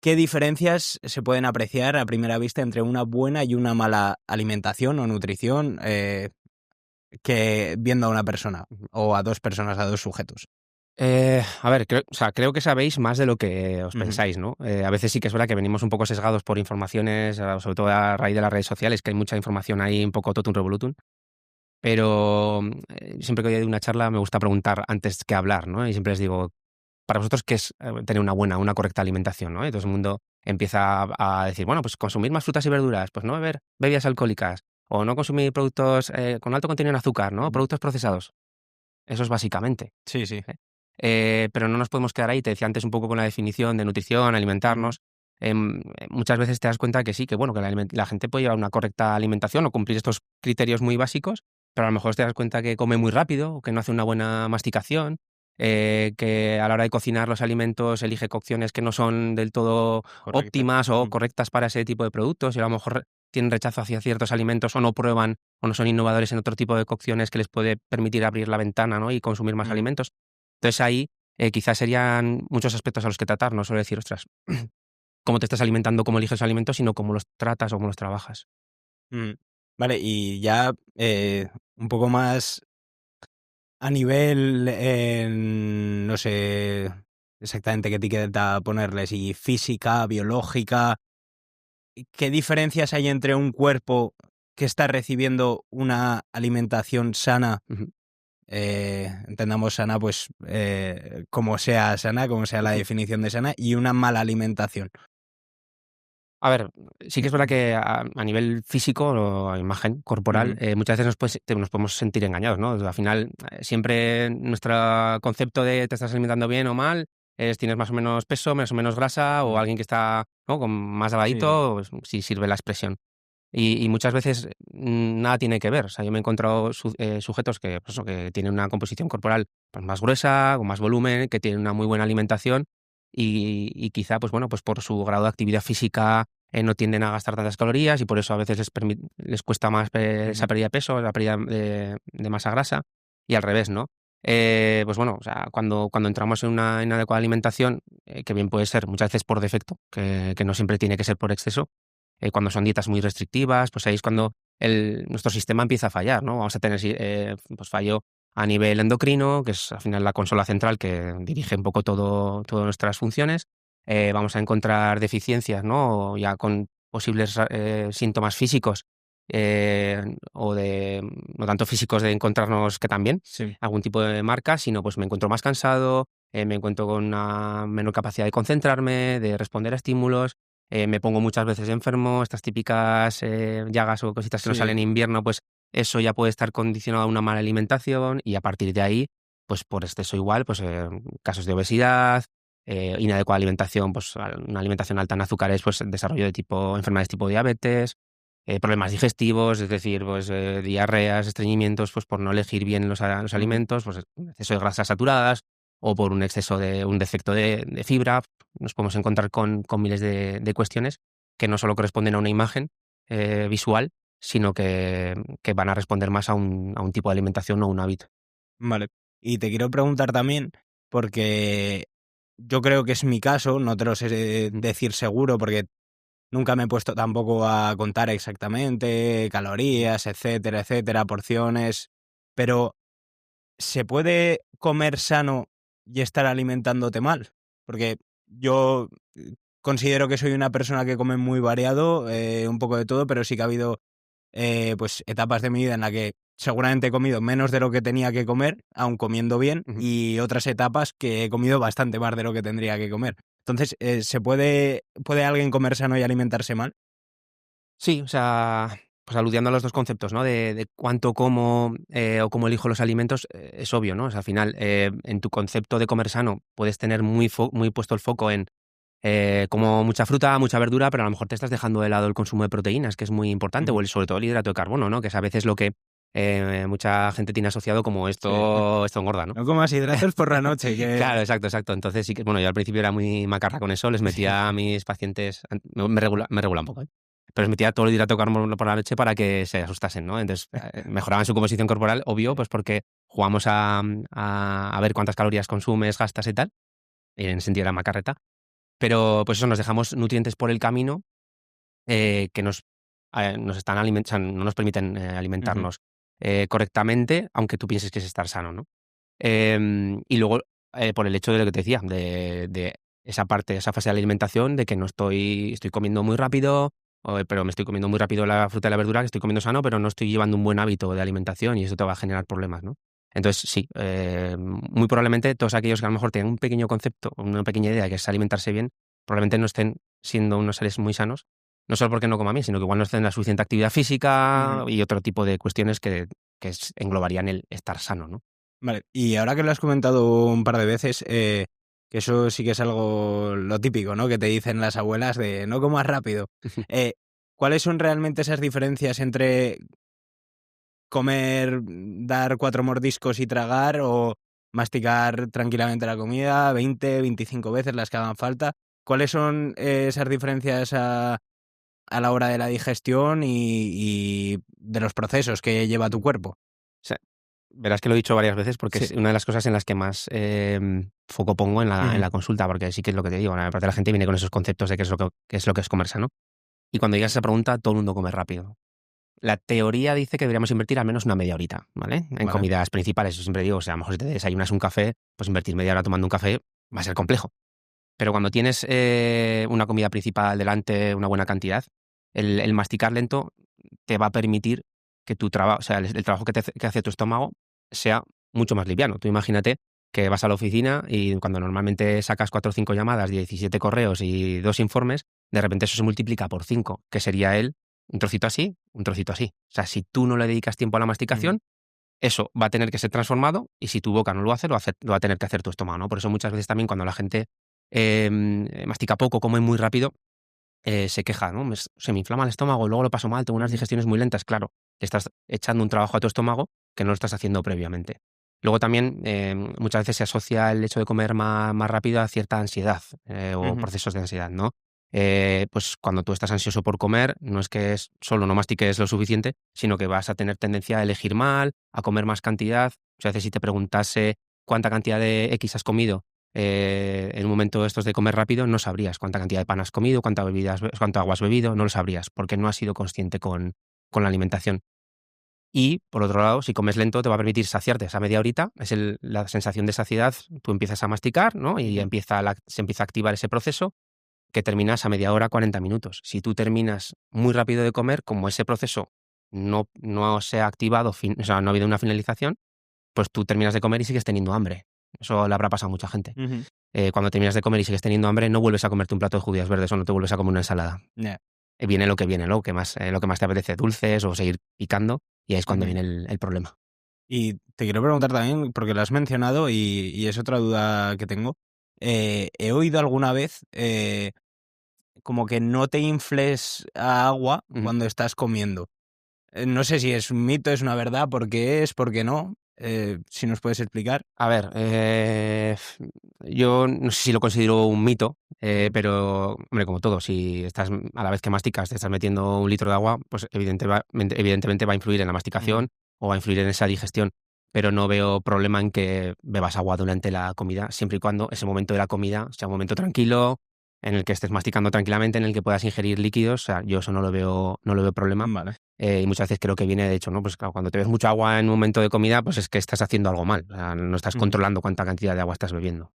¿qué diferencias se pueden apreciar a primera vista entre una buena y una mala alimentación o nutrición que viendo a una persona o a dos personas, a dos sujetos? A ver, creo que sabéis más de lo que os Ujú. pensáis, ¿no? A veces sí que es verdad que venimos un poco sesgados por informaciones, sobre todo a raíz de las redes sociales, que hay mucha información ahí un poco totum revolutum. Pero siempre que doy una charla me gusta preguntar antes que hablar, ¿no? Y siempre les digo, para vosotros, ¿qué es tener una buena, una correcta alimentación, ¿no? Y todo el mundo empieza a decir, bueno, pues consumir más frutas y verduras, pues no beber bebidas alcohólicas, o no consumir productos con alto contenido en azúcar, ¿no? Ujú. Productos procesados. Eso es básicamente. Sí, sí. ¿Eh? Pero no nos podemos quedar ahí. Te decía antes un poco con la definición de nutrición, Ujú. alimentarnos. Muchas veces te das cuenta que sí, que bueno, que la gente puede llevar una correcta alimentación o cumplir estos criterios muy básicos, pero a lo mejor te das cuenta que come muy rápido, o que no hace una buena masticación, que a la hora de cocinar los alimentos elige cocciones que no son del todo Correcto. óptimas o Ujú. correctas para ese tipo de productos, y a lo mejor tienen rechazo hacia ciertos alimentos o no prueban o no son innovadores en otro tipo de cocciones que les puede permitir abrir la ventana, ¿no? Y consumir más Ujú. alimentos. Entonces ahí quizás serían muchos aspectos a los que tratar, no solo decir, ostras, cómo te estás alimentando, cómo eliges los alimentos, sino cómo los tratas o cómo los trabajas. Mm. Vale, y ya un poco más a nivel, no sé exactamente qué etiqueta ponerle, si física, biológica, ¿qué diferencias hay entre un cuerpo que está recibiendo una alimentación sana? Ujú, Entendamos sana, pues como sea sana, como sea la ujú. definición de sana, y una mala alimentación. A ver, sí que es verdad que a nivel físico o a imagen corporal, Ujú. muchas veces nos podemos sentir engañados, ¿no? Al final, siempre nuestro concepto de te estás alimentando bien o mal es tienes más o menos peso, más o menos grasa, o Mm. alguien que está, ¿no?, con más Sí, sí. delgadito, pues, si sirve la expresión. Y muchas veces nada tiene que ver. O sea, yo me he encontrado sujetos que, pues eso, que tienen una composición corporal pues más gruesa, con más volumen, que tienen una muy buena alimentación y quizá, pues bueno, pues por su grado de actividad física no tienden a gastar tantas calorías y por eso a veces les cuesta más esa Ujú. pérdida de peso, la pérdida de masa grasa y al revés, ¿no? Pues bueno, o sea, cuando entramos en una inadecuada alimentación, que bien puede ser muchas veces por defecto, que no siempre tiene que ser por exceso, cuando son dietas muy restrictivas, pues ahí es cuando nuestro sistema empieza a fallar, ¿no? Vamos a tener pues fallo a nivel endocrino, que es al final la consola central que dirige un poco todas nuestras funciones. Vamos a encontrar deficiencias, ¿no? Ya con posibles síntomas físicos o de, no tanto físicos de encontrarnos que también Sí. algún tipo de marca, sino pues me encuentro más cansado, me encuentro con una menor capacidad de concentrarme, de responder a estímulos, me pongo muchas veces enfermo, estas típicas llagas o cositas que nos salen Sí. en invierno, pues eso ya puede estar condicionado a una mala alimentación y a partir de ahí, pues por exceso igual, pues casos de obesidad, inadecuada alimentación, pues una alimentación alta en azúcares, pues desarrollo de enfermedades tipo diabetes, problemas digestivos, es decir, pues diarreas, estreñimientos, pues por no elegir bien los Ujú. alimentos, pues un exceso de grasas saturadas o por un exceso de un defecto de fibra. Nos podemos encontrar con miles de cuestiones que no solo corresponden a una imagen visual, sino que van a responder más a un tipo de alimentación o un hábito. Vale. Y te quiero preguntar también, porque yo creo que es mi caso, no te lo sé Ujú, decir seguro, porque nunca me he puesto tampoco a contar exactamente ujú. calorías, etcétera, etcétera, porciones, pero ¿se puede comer sano y estar alimentándote mal? Porque yo considero que soy una persona que come muy variado, un poco de todo, pero sí que ha habido pues etapas de mi vida en la que seguramente he comido menos de lo que tenía que comer, aun comiendo bien, Ujú. y otras etapas que he comido bastante más de lo que tendría que comer. Entonces, ¿puede alguien comer sano y alimentarse mal? Sí, o sea, pues aludiendo a los 2 conceptos, ¿no? De cuánto como, o cómo elijo los alimentos, es obvio, ¿no? O sea, al final, en tu concepto de comer sano puedes tener muy puesto el foco en, como mucha fruta, mucha verdura, pero a lo mejor te estás dejando de lado el consumo de proteínas, que es muy importante, o Ujú. sobre todo el hidrato de carbono, ¿no? Que es a veces lo que, mucha gente tiene asociado como Sí. esto engorda, ¿no? No comas hidratos por la noche, Claro, que exacto, exacto. Entonces sí que, bueno, yo al principio era muy macarra con eso, les sí, metía a sí. mis pacientes, me regula un poco, ¿eh? Pero les metía todo el hidrato de carbono por la noche para que se asustasen, ¿no? Entonces, mejoraban su composición corporal, obvio, pues porque jugamos a ver cuántas calorías consumes, gastas y tal, y en ese sentido era macarreta. Pero pues eso, nos dejamos nutrientes por el camino que nos están alimentando, no nos permiten alimentarnos correctamente, aunque tú pienses que es estar sano, ¿no? Y luego, por el hecho de lo que te decía, de esa parte, esa fase de la alimentación, de que no estoy comiendo muy rápido, pero me estoy comiendo muy rápido la fruta y la verdura, que estoy comiendo sano, pero no estoy llevando un buen hábito de alimentación y eso te va a generar problemas, ¿no? Entonces, sí, muy probablemente todos aquellos que a lo mejor tienen un pequeño concepto, una pequeña idea que es alimentarse bien, probablemente no estén siendo unos seres muy sanos, no solo porque no coman bien, sino que igual no estén en la suficiente actividad física y otro tipo de cuestiones que englobarían el estar sano, ¿no? Vale, y ahora que lo has comentado un par de veces, que eso sí que es algo lo típico, ¿no? Que te dicen las abuelas de no comas rápido. ¿Cuáles son realmente esas diferencias entre comer, dar 4 mordiscos y tragar o masticar tranquilamente la comida 20, 25 veces las que hagan falta? ¿Cuáles son esas diferencias a la hora de la digestión y de los procesos que lleva tu cuerpo? O sea, verás que lo he dicho varias veces porque es Sí. una de las cosas en las que más foco pongo en la consulta, porque sí que es lo que te digo, la parte de la gente viene con esos conceptos de qué es lo que es comer sano. Y cuando llegas a esa pregunta, todo el mundo come rápido. La teoría dice que deberíamos invertir al menos una media horita, ¿vale? En Vale. comidas principales, yo siempre digo, o sea, a lo mejor si te desayunas un café, pues invertir media hora tomando un café va a ser complejo. Pero cuando tienes una comida principal delante, una buena cantidad, el masticar lento te va a permitir que tu trabajo, o sea, el trabajo que hace tu estómago sea mucho más liviano. Tú imagínate que vas a la oficina y cuando normalmente sacas 4 o 5 llamadas, 17 correos y 2 informes, de repente eso se multiplica por 5, que sería un trocito así, un trocito así. O sea, si tú no le dedicas tiempo a la masticación, eso va a tener que ser transformado y si tu boca no lo hace, lo va a tener que hacer tu estómago, ¿no? Por eso muchas veces también cuando la gente mastica poco, come muy rápido, se queja, ¿no? Se me inflama el estómago, luego lo paso mal, tengo unas digestiones muy lentas. Claro, le estás echando un trabajo a tu estómago que no lo estás haciendo previamente. Luego también muchas veces se asocia el hecho de comer más rápido a cierta ansiedad o procesos de ansiedad, ¿no? Pues cuando tú estás ansioso por comer, no es que solo no mastiques lo suficiente, sino que vas a tener tendencia a elegir mal, a comer más cantidad. Muchas veces si te preguntase cuánta cantidad de X has comido en un momento estos de comer rápido, no sabrías cuánta cantidad de pan has comido, cuánta agua has bebido, no lo sabrías, porque no has sido consciente con la alimentación. Y, por otro lado, si comes lento, te va a permitir saciarte esa media horita, la sensación de saciedad, tú empiezas a masticar, ¿no? Y se empieza a activar ese proceso, que terminas a media hora, 40 minutos. Si tú terminas muy rápido de comer, como ese proceso no se ha activado, o sea, no ha habido una finalización, pues tú terminas de comer y sigues teniendo hambre. Eso le habrá pasado a mucha gente. Cuando terminas de comer y sigues teniendo hambre, no vuelves a comerte un plato de judías verdes o no te vuelves a comer una ensalada. Yeah. Viene lo que viene, lo que más te apetece, dulces o seguir picando, y ahí es cuando viene el problema. Y te quiero preguntar también, porque lo has mencionado y es otra duda que tengo. He oído alguna vez como que no te infles a agua cuando estás comiendo. No sé si es un mito, es una verdad, por qué es, por qué no. Si nos puedes explicar. A ver, yo no sé si lo considero un mito, pero, hombre, como todo, si estás a la vez que masticas, te estás metiendo 1 litro de agua, pues evidentemente va a influir en la masticación o va a influir en esa digestión. Pero no veo problema en que bebas agua durante la comida, siempre y cuando ese momento de la comida sea un momento tranquilo, en el que estés masticando tranquilamente, en el que puedas ingerir líquidos. O sea, yo eso no lo veo problema. Vale. Y muchas veces creo que viene, de hecho, ¿no? Pues claro, cuando te ves mucha agua en un momento de comida, pues es que estás haciendo algo mal. O sea, no estás controlando cuánta cantidad de agua estás bebiendo.